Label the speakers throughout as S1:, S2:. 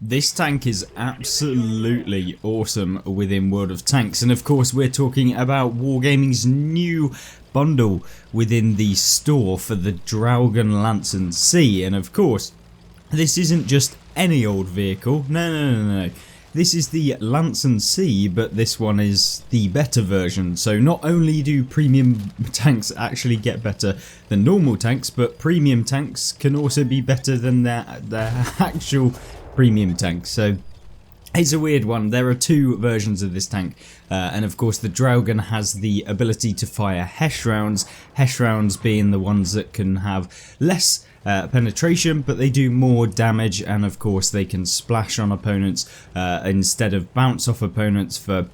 S1: This tank is absolutely awesome within World of Tanks, and of course we're talking about Wargaming's new bundle within the store for the Dragon Lance C. And of course this isn't just any old vehicle, no. This is the Lance C, but this one is the better version. So not only do premium tanks actually get better than normal tanks, but premium tanks can also be better than their actual premium tanks. So it's a weird one. There are two versions of this tank, and of course the Dragon has the ability to fire Hesh rounds being the ones that can have less penetration, but they do more damage, and of course they can splash on opponents instead of bounce off opponents for,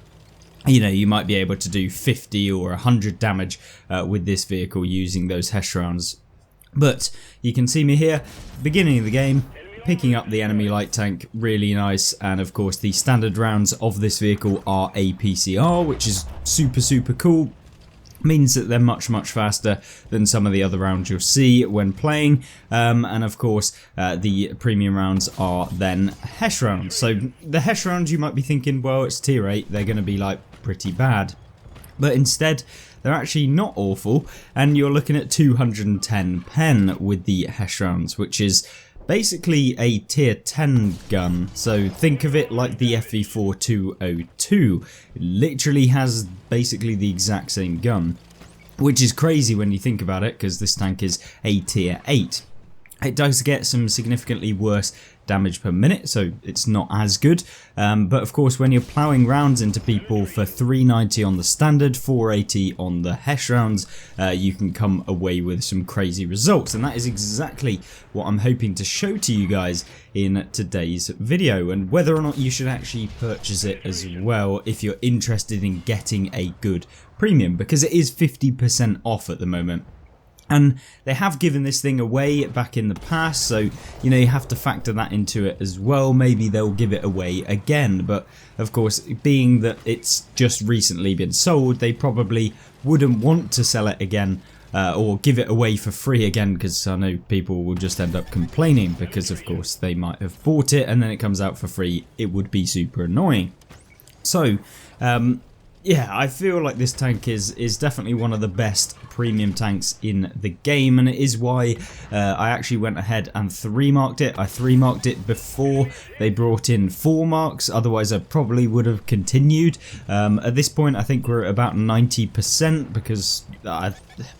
S1: you know, you might be able to do 50 or 100 damage with this vehicle using those Hesh rounds. But you can see me here, beginning of the game, picking up the enemy light tank, really nice. And of course the standard rounds of this vehicle are APCR, which is super cool. Means that they're much faster than some of the other rounds you'll see when playing, and of course the premium rounds are then Hesh rounds. So the Hesh rounds, you might be thinking, well, it's tier 8, they're going to be like pretty bad, but instead they're actually not awful, and you're looking at 210 pen with the Hesh rounds, which is basically a tier 10 gun. So think of it like the FV4202. It literally has basically the exact same gun, which is crazy when you think about it, because this tank is a tier 8. It does get some significantly worse damage per minute, so it's not as good, but of course when you're ploughing rounds into people for 390 on the standard, 480 on the Hesh rounds, you can come away with some crazy results, and that is exactly what I'm hoping to show to you guys in today's video, and whether or not you should actually purchase it as well if you're interested in getting a good premium, because it is 50% off at the moment. And they have given this thing away back in the past, so you know, you have to factor that into it as well. Maybe they'll give it away again, but of course being that it's just recently been sold, they probably wouldn't want to sell it again or give it away for free again, because I know people will just end up complaining, because of course they might have bought it and then it comes out for free. It would be super annoying. So yeah, I feel like this tank is definitely one of the best premium tanks in the game, and it is why I actually went ahead and 3-marked it. I 3-marked it before they brought in 4 marks, otherwise I probably would have continued. At this point I think we're at about 90%, because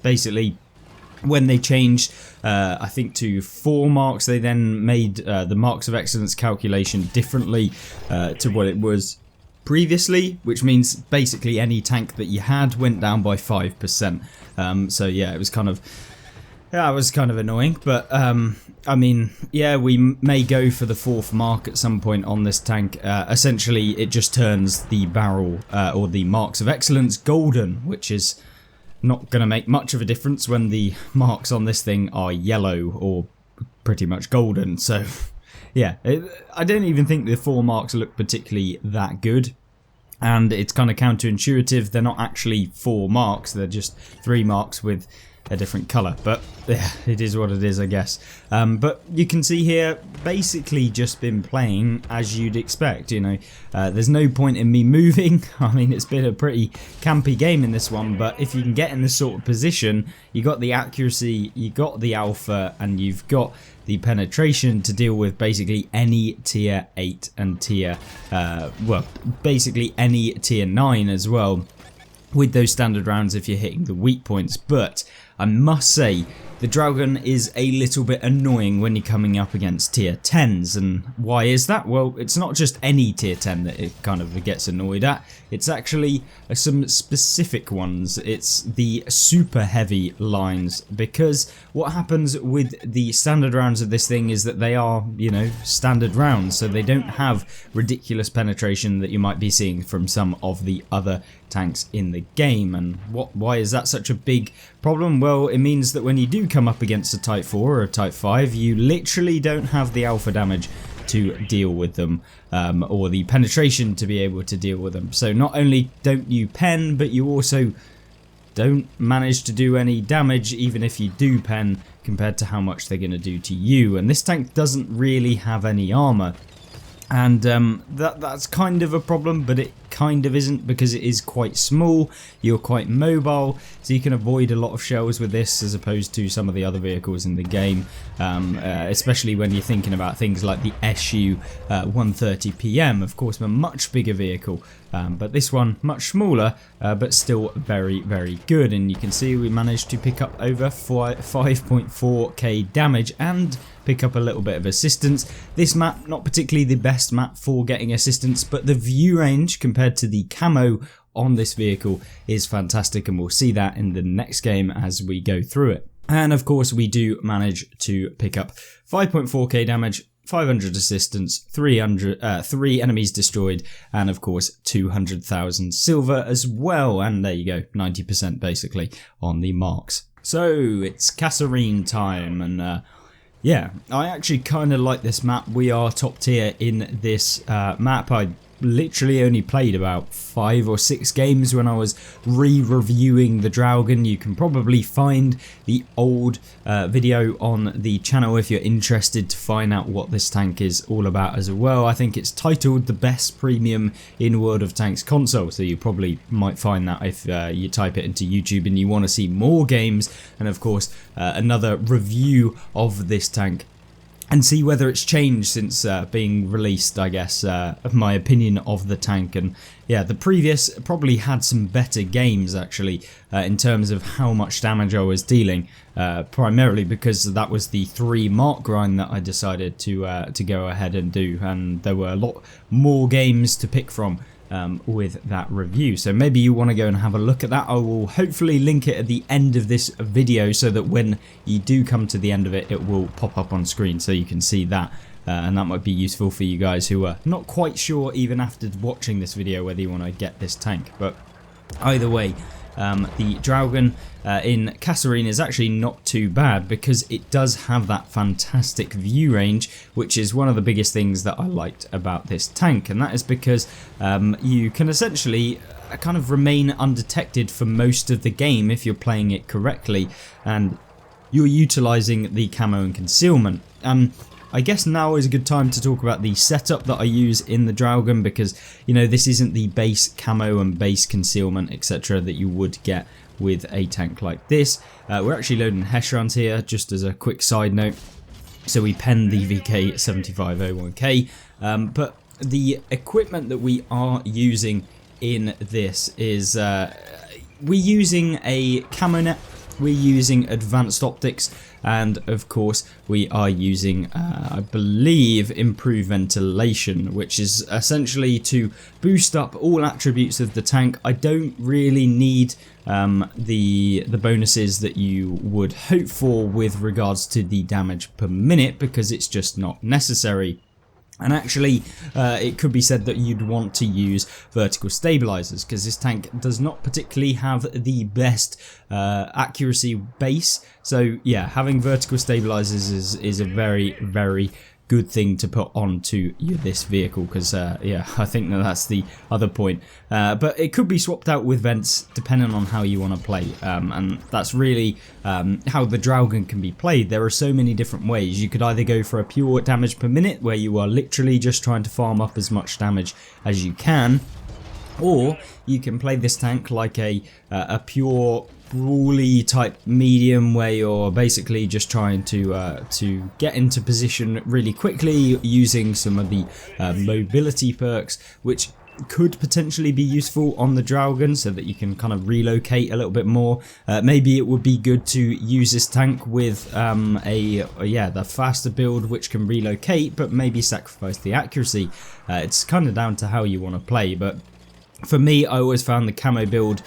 S1: basically when they changed I think to 4 marks, they then made the marks of excellence calculation differently to what it was previously, which means basically any tank that you had went down by 5%. So yeah, it was kind of annoying, but I mean, yeah, we may go for the 4th mark at some point on this tank. Essentially it just turns the barrel or the marks of excellence golden, which is not going to make much of a difference when the marks on this thing are yellow or pretty much golden. So yeah, I don't even think the 4 marks look particularly that good, and it's kind of counterintuitive. They're not actually 4 marks, they're just 3 marks with a different colour, but yeah, it is what it is, I guess. But you can see here, basically just been playing as you'd expect, you know. There's no point in me moving. I mean, it's been a pretty campy game in this one, but if you can get in this sort of position, you got the accuracy, you got the alpha, and you've got the penetration to deal with basically any tier 8 and tier, well, basically any tier 9 as well, with those standard rounds if you're hitting the weak points. But I must say, the Dragon is a little bit annoying when you're coming up against tier 10s, and why is that? Well, it's not just any tier 10 that it kind of gets annoyed at, it's actually some specific ones. It's the super heavy lines, because what happens with the standard rounds of this thing is that they are, you know, standard rounds, so they don't have ridiculous penetration that you might be seeing from some of the other tanks in the game. And why is that such a big problem? Well, it means that when you do come up against a type 4 or a type 5, you literally don't have the alpha damage to deal with them, or the penetration to be able to deal with them. So not only don't you pen, but you also don't manage to do any damage, even if you do pen, compared to how much they're going to do to you. And this tank doesn't really have any armor, And that's kind of a problem, but it kind of isn't, because it is quite small. You're quite mobile, so you can avoid a lot of shells with this as opposed to some of the other vehicles in the game, especially when you're thinking about things like the SU 130 PM, of course a much bigger vehicle, but this one much smaller, but still very, very good. And you can see we managed to pick up over 5.4k damage and pick up a little bit of assistance. This map, not particularly the best map for getting assistance, but the view range compared to the camo on this vehicle is fantastic, and we'll see that in the next game as we go through it. And of course we do manage to pick up 5.4k damage, 500 assistance, 3 enemies destroyed, and of course 200,000 silver as well. And there you go, 90% basically on the marks. So it's Kasserine time, and yeah, I actually kind of like this map. We are top tier in this map. I literally only played about 5 or 6 games when I was re-reviewing the Draugen. You can probably find the old video on the channel if you're interested to find out what this tank is all about as well. I think it's titled the best premium in World of Tanks console, so you probably might find that if you type it into YouTube and you want to see more games, and of course another review of this tank, and see whether it's changed since being released, I guess, of my opinion of the tank. And yeah, the previous probably had some better games actually in terms of how much damage I was dealing, primarily because that was the 3 mark grind that I decided to go ahead and do, and there were a lot more games to pick from with that review. So maybe you want to go and have a look at that. I will hopefully link it at the end of this video so that when you do come to the end of it, it will pop up on screen so you can see that. And that might be useful for you guys who are not quite sure even after watching this video whether you want to get this tank. But either way, the Draugen in Kasserine is actually not too bad because it does have that fantastic view range, which is one of the biggest things that I liked about this tank, and that is because you can essentially kind of remain undetected for most of the game if you're playing it correctly and you're utilising the camo and concealment. I guess now is a good time to talk about the setup that I use in the Draugen, because you know this isn't the base camo and base concealment etc that you would get with a tank like this. We're actually loading Heshrans here just as a quick side note, so we pen the VK7501K, but the equipment that we are using in this is we're using a camo net, we're using advanced optics, and of course we are using I believe improved ventilation, which is essentially to boost up all attributes of the tank. I don't really need the bonuses that you would hope for with regards to the damage per minute, because it's just not necessary. And actually, it could be said that you'd want to use vertical stabilizers, because this tank does not particularly have the best accuracy base. So yeah, having vertical stabilizers is a very, very good thing to put onto this vehicle, because yeah, I think that's the other point. But it could be swapped out with vents depending on how you want to play, and that's really how the Draugen can be played. There are so many different ways. You could either go for a pure damage per minute, where you are literally just trying to farm up as much damage as you can, or you can play this tank like a pure brawly type medium, where you're basically just trying to get into position really quickly using some of the mobility perks, which could potentially be useful on the Draugen so that you can kind of relocate a little bit more. Maybe it would be good to use this tank with the faster build which can relocate, but maybe sacrifice the accuracy. It's kind of down to how you want to play, but for me, I always found the camo build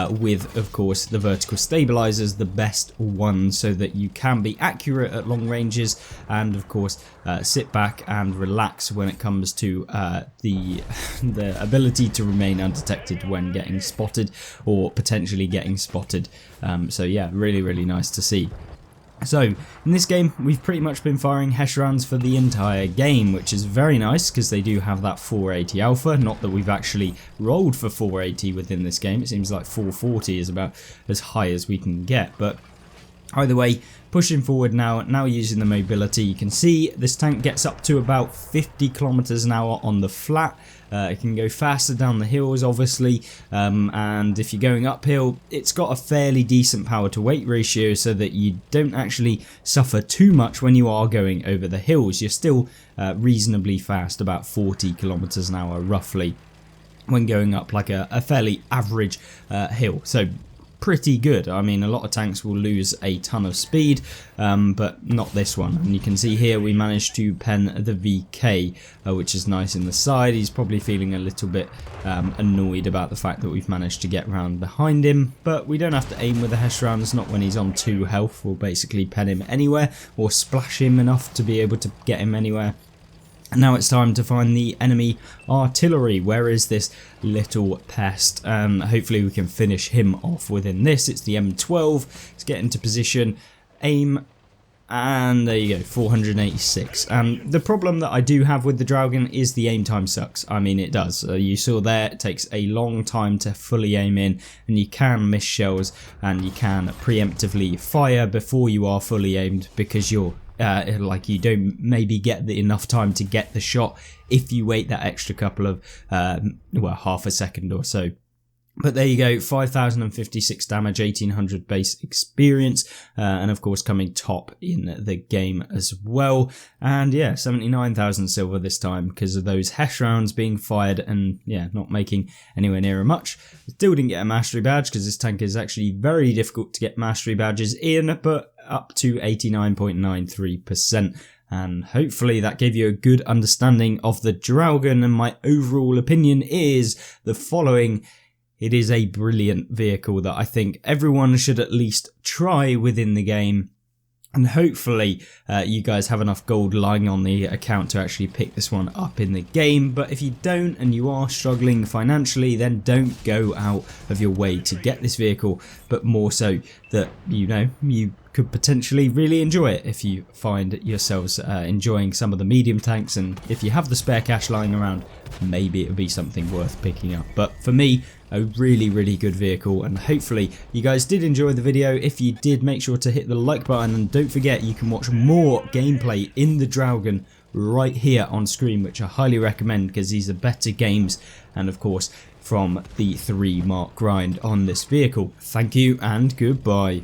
S1: with, of course, the vertical stabilizers the best one, so that you can be accurate at long ranges and, of course, sit back and relax when it comes to the ability to remain undetected when getting spotted or potentially getting spotted. So yeah, really, really nice to see. So, in this game, we've pretty much been firing Heshrans for the entire game, which is very nice because they do have that 480 alpha. Not that we've actually rolled for 480 within this game. It seems like 440 is about as high as we can get, but Either way, pushing forward now using the mobility, you can see this tank gets up to about 50 kilometers an hour on the flat. It can go faster down the hills obviously, and if you're going uphill, it's got a fairly decent power to weight ratio so that you don't actually suffer too much when you are going over the hills. You're still reasonably fast, about 40 kilometers an hour roughly, when going up like a fairly average hill. So pretty good. I mean, a lot of tanks will lose a ton of speed, but not this one. And you can see here we managed to pen the VK, which is nice in the side. He's probably feeling a little bit annoyed about the fact that we've managed to get round behind him, but we don't have to aim with the Hesh rounds, not when he's on 2 health. We'll basically pen him anywhere or splash him enough to be able to get him anywhere. And now it's time to find the enemy artillery. Where is this little pest? Hopefully we can finish him off within this. It's the M12. Let's get into position, aim, and there you go, 486. The problem that I do have with the Draugen is the aim time sucks. I mean, it does. You saw there, it takes a long time to fully aim in, and you can miss shells, and you can preemptively fire before you are fully aimed because you're like you don't maybe get enough time to get the shot if you wait that extra couple of well, half a second or so. But there you go, 5,056 damage, 1,800 base experience, and of course coming top in the game as well. And yeah, 79,000 silver this time because of those Hesh rounds being fired and yeah, not making anywhere near much. Still didn't get a mastery badge because this tank is actually very difficult to get mastery badges in, but up to 89.93%. And hopefully that gave you a good understanding of the Draugen, and my overall opinion is the following. It is a brilliant vehicle that I think everyone should at least try within the game. And hopefully you guys have enough gold lying on the account to actually pick this one up in the game. But if you don't and you are struggling financially, then don't go out of your way to get this vehicle. But more so that, you know, you could potentially really enjoy it if you find yourselves enjoying some of the medium tanks. And if you have the spare cash lying around, maybe it would be something worth picking up. But for me, a really good vehicle, and hopefully you guys did enjoy the video. If you did, make sure to hit the like button, and don't forget you can watch more gameplay in the Draugen right here on screen, which I highly recommend because these are better games, and of course from the 3 mark grind on this vehicle. Thank you and goodbye.